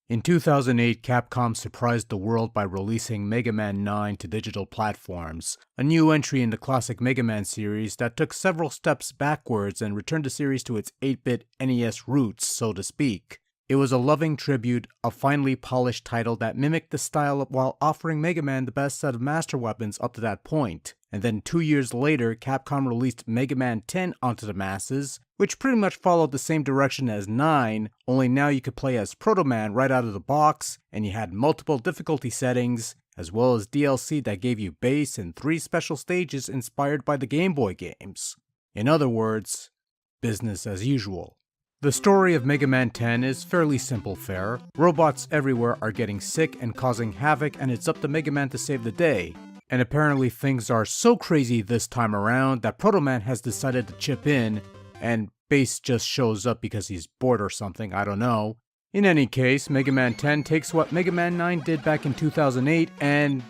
In 2008, Capcom surprised the world by releasing Mega Man 9 to digital platforms, a new entry in the classic Mega Man series that took several steps backwards and returned the series to its 8-bit NES roots, so to speak. It was a loving tribute, a finely polished title that mimicked the style while offering Mega Man the best set of master weapons up to that point. And then 2 years later, Capcom released Mega Man 10 onto the masses, which pretty much followed the same direction as 9, only now you could play as Proto Man right out of the box, and you had multiple difficulty settings, as well as DLC that gave you base and 3 special stages inspired by the Game Boy games. In other words, business as usual. The story of Mega Man 10 is fairly simple fare. Robots everywhere are getting sick and causing havoc, and it's up to Mega Man to save the day. And apparently things are so crazy this time around that Proto Man has decided to chip in, and Bass just shows up because he's bored or something, I don't know. In any case, Mega Man 10 takes what Mega Man 9 did back in 2008 and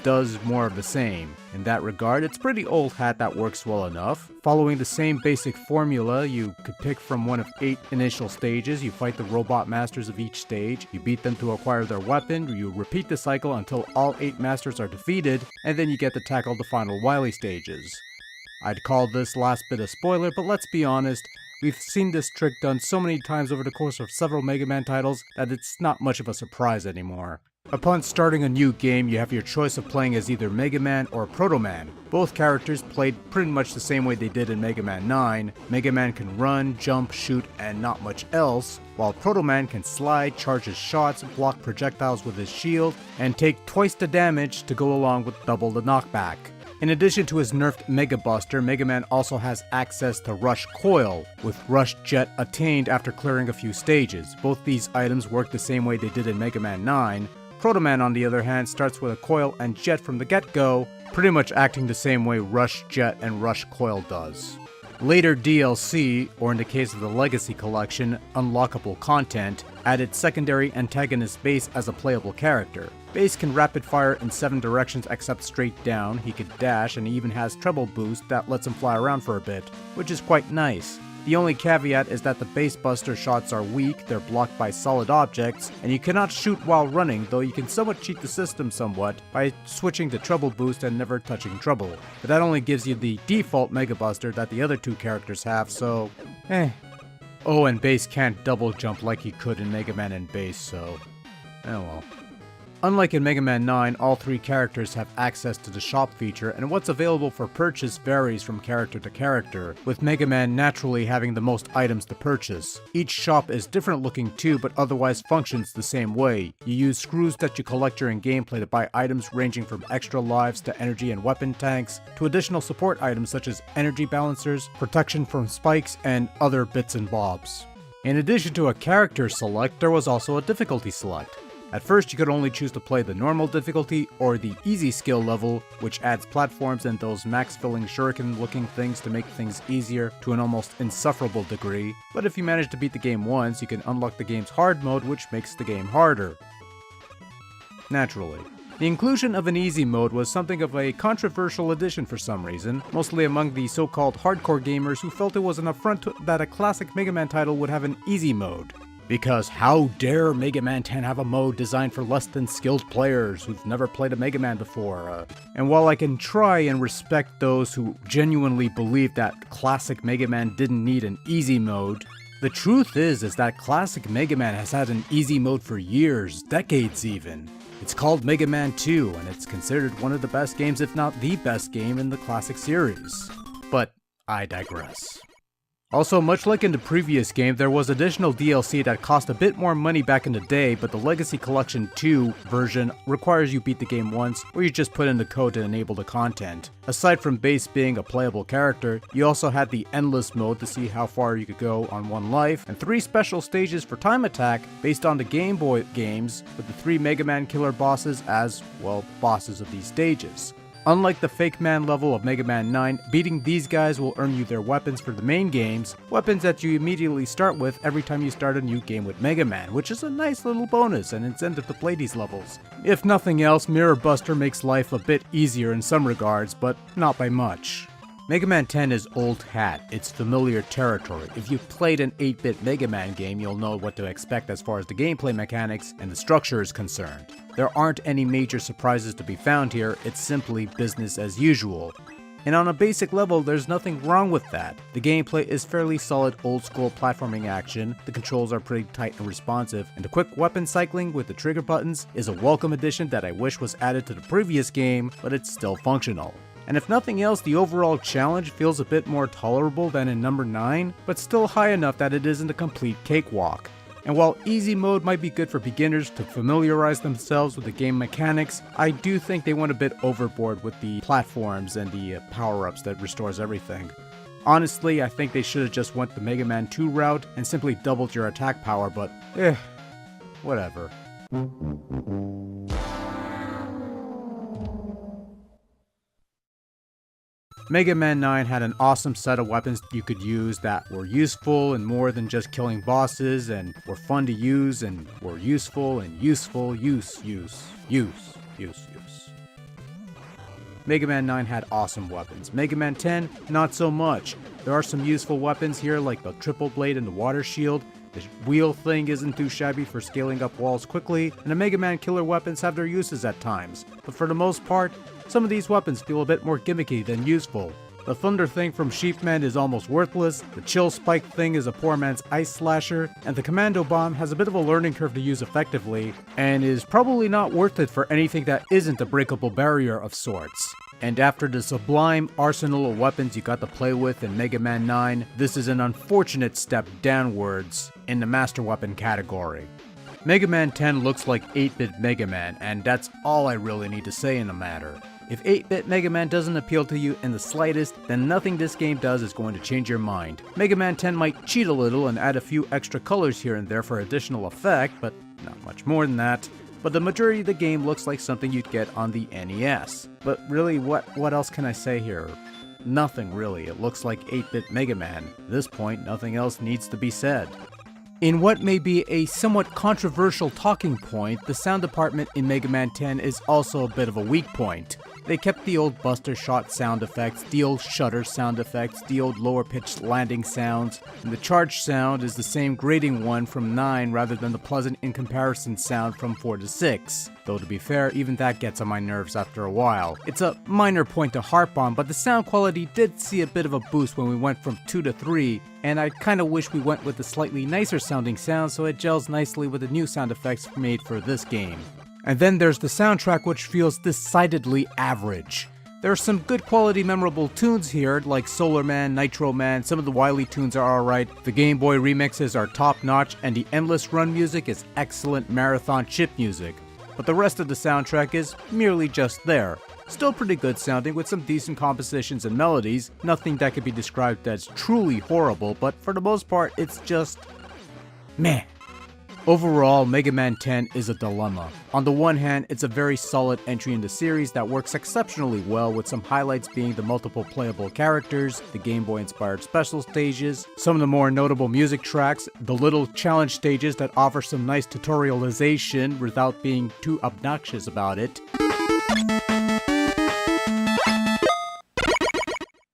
does more of the same. In that regard, it's pretty old hat that works well enough. Following the same basic formula, you could pick from one of 8 initial stages, you fight the robot masters of each stage, you beat them to acquire their weapon, you repeat the cycle until all 8 masters are defeated, and then you get to tackle the final Wily stages. I'd call this last bit a spoiler, but let's be honest, we've seen this trick done so many times over the course of several Mega Man titles that it's not much of a surprise anymore. Upon starting a new game, you have your choice of playing as either Mega Man or Proto Man. Both characters played pretty much the same way they did in Mega Man 9. Mega Man can run, jump, shoot, and not much else, while Proto Man can slide, charge his shots, block projectiles with his shield, and take twice the damage to go along with double the knockback. In addition to his nerfed Mega Buster, Mega Man also has access to Rush Coil, with Rush Jet attained after clearing a few stages. Both these items work the same way they did in Mega Man 9. Proto Man, on the other hand, starts with a Coil and Jet from the get-go, pretty much acting the same way Rush Jet and Rush Coil does. Later DLC, or in the case of the Legacy Collection, unlockable content, added secondary antagonist Bass as a playable character. Bass can rapid fire in 7 directions except straight down, he could dash, and he even has treble boost that lets him fly around for a bit, which is quite nice. The only caveat is that the Bass Buster shots are weak, they're blocked by solid objects, and you cannot shoot while running, though you can somewhat cheat the system somewhat by switching to treble boost and never touching treble. But that only gives you the default Mega Buster that the other 2 characters have, so Oh, and Bass can't double jump like he could in Mega Man and Bass, so oh well. Unlike in Mega Man 9, all 3 characters have access to the shop feature, and what's available for purchase varies from character to character, with Mega Man naturally having the most items to purchase. Each shop is different looking too, but otherwise functions the same way. You use screws that you collect during gameplay to buy items ranging from extra lives to energy and weapon tanks, to additional support items such as energy balancers, protection from spikes, and other bits and bobs. In addition to a character select, there was also a difficulty select. At first, you could only choose to play the normal difficulty or the easy skill level, which adds platforms and those max-filling shuriken-looking things to make things easier to an almost insufferable degree. But if you manage to beat the game once, you can unlock the game's hard mode, which makes the game harder. Naturally. The inclusion of an easy mode was something of a controversial addition for some reason, mostly among the so-called hardcore gamers who felt it was an affront that a classic Mega Man title would have an easy mode. Because how dare Mega Man 10 have a mode designed for less than skilled players who've never played a Mega Man before? And while I can try and respect those who genuinely believe that classic Mega Man didn't need an easy mode, the truth is that classic Mega Man has had an easy mode for years, decades even. It's called Mega Man 2, and it's considered one of the best games, if not the best game in the classic series. But I digress. Also, much like in the previous game, there was additional DLC that cost a bit more money back in the day, but the Legacy Collection 2 version requires you beat the game once, or you just put in the code to enable the content. Aside from Bass being a playable character, you also had the Endless mode to see how far you could go on one life, and 3 special stages for Time Attack based on the Game Boy games, with the 3 Mega Man killer bosses as, well, bosses of these stages. Unlike the Fake Man level of Mega Man 9, beating these guys will earn you their weapons for the main games, weapons that you immediately start with every time you start a new game with Mega Man, which is a nice little bonus and incentive to play these levels. If nothing else, Mirror Buster makes life a bit easier in some regards, but not by much. Mega Man 10 is old hat, it's familiar territory. If you've played an 8-bit Mega Man game, you'll know what to expect as far as the gameplay mechanics and the structure is concerned. There aren't any major surprises to be found here, it's simply business as usual. And on a basic level, there's nothing wrong with that. The gameplay is fairly solid old-school platforming action, the controls are pretty tight and responsive, and the quick weapon cycling with the trigger buttons is a welcome addition that I wish was added to the previous game, but it's still functional. And if nothing else, the overall challenge feels a bit more tolerable than in number 9, but still high enough that it isn't a complete cakewalk. And while easy mode might be good for beginners to familiarize themselves with the game mechanics, I do think they went a bit overboard with the platforms and the power-ups that restores everything. Honestly, I think they should have just went the Mega Man 2 route and simply doubled your attack power, but whatever. Mega Man 9 had an awesome set of weapons you could use that were useful and more than just killing bosses, and were fun to use and were useful and useful, use. Mega Man 9 had awesome weapons. Mega Man 10, not so much. There are some useful weapons here like the triple blade and the water shield. The wheel thing isn't too shabby for scaling up walls quickly, and the Mega Man killer weapons have their uses at times, but for the most part, some of these weapons feel a bit more gimmicky than useful. The thunder thing from Sheepman is almost worthless, the chill spike thing is a poor man's ice slasher, and the commando bomb has a bit of a learning curve to use effectively, and is probably not worth it for anything that isn't a breakable barrier of sorts. And after the sublime arsenal of weapons you got to play with in Mega Man 9, this is an unfortunate step downwards in the Master Weapon category. Mega Man 10 looks like 8-bit Mega Man, and that's all I really need to say in the matter. If 8-bit Mega Man doesn't appeal to you in the slightest, then nothing this game does is going to change your mind. Mega Man 10 might cheat a little and add a few extra colors here and there for additional effect, but not much more than that. But the majority of the game looks like something you'd get on the NES. But really, what else can I say here? Nothing really, it looks like 8-bit Mega Man. At this point, nothing else needs to be said. In what may be a somewhat controversial talking point, the sound department in Mega Man 10 is also a bit of a weak point. They kept the old Buster Shot sound effects, the old Shutter sound effects, the old lower pitched landing sounds, and the charge sound is the same grating one from 9 rather than the pleasant in comparison sound from 4 to 6. Though to be fair, even that gets on my nerves after a while. It's a minor point to harp on, but the sound quality did see a bit of a boost when we went from 2 to 3, and I kinda wish we went with a slightly nicer sounding sound so it gels nicely with the new sound effects made for this game. And then there's the soundtrack, which feels decidedly average. There are some good quality memorable tunes here, like Solar Man, Nitro Man, some of the Wily tunes are alright, the Game Boy remixes are top notch, and the Endless Run music is excellent marathon chip music. But the rest of the soundtrack is merely just there. Still pretty good sounding with some decent compositions and melodies, nothing that could be described as truly horrible, but for the most part it's just meh. Overall, Mega Man 10 is a dilemma. On the one hand, it's a very solid entry in the series that works exceptionally well, with some highlights being the multiple playable characters, the Game Boy inspired special stages, some of the more notable music tracks, the little challenge stages that offer some nice tutorialization without being too obnoxious about it.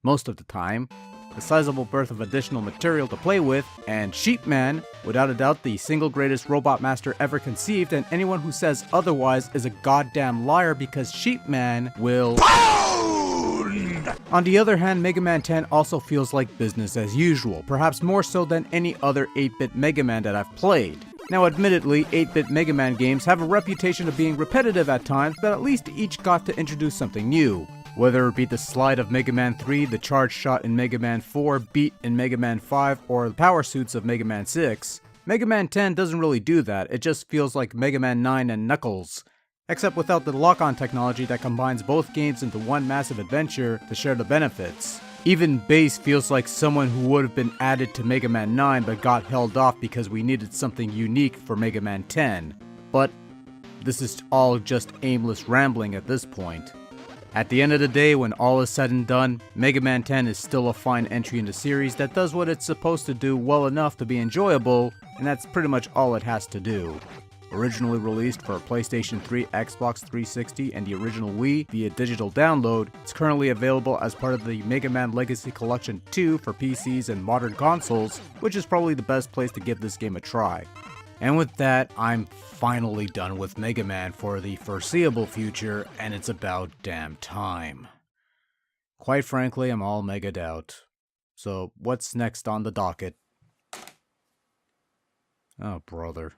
Most of the time, a sizable berth of additional material to play with, and Sheepman, without a doubt the single greatest robot master ever conceived, and anyone who says otherwise is a goddamn liar because Sheepman will POUND! On the other hand, Mega Man 10 also feels like business as usual, perhaps more so than any other 8-bit Mega Man that I've played. Now admittedly, 8-bit Mega Man games have a reputation of being repetitive at times, but at least each got to introduce something new. Whether it be the slide of Mega Man 3, the charge shot in Mega Man 4, beat in Mega Man 5, or the power suits of Mega Man 6, Mega Man 10 doesn't really do that, it just feels like Mega Man 9 and Knuckles. Except without the lock-on technology that combines both games into one massive adventure to share the benefits. Even Bass feels like someone who would have been added to Mega Man 9 but got held off because we needed something unique for Mega Man 10. But this is all just aimless rambling at this point. At the end of the day, when all is said and done, Mega Man 10 is still a fine entry in the series that does what it's supposed to do well enough to be enjoyable, and that's pretty much all it has to do. Originally released for PlayStation 3, Xbox 360, and the original Wii via digital download, it's currently available as part of the Mega Man Legacy Collection 2 for PCs and modern consoles, which is probably the best place to give this game a try. And with that, I'm finally done with Mega Man for the foreseeable future, and it's about damn time. Quite frankly, I'm all mega'd out. So, what's next on the docket? Oh, brother.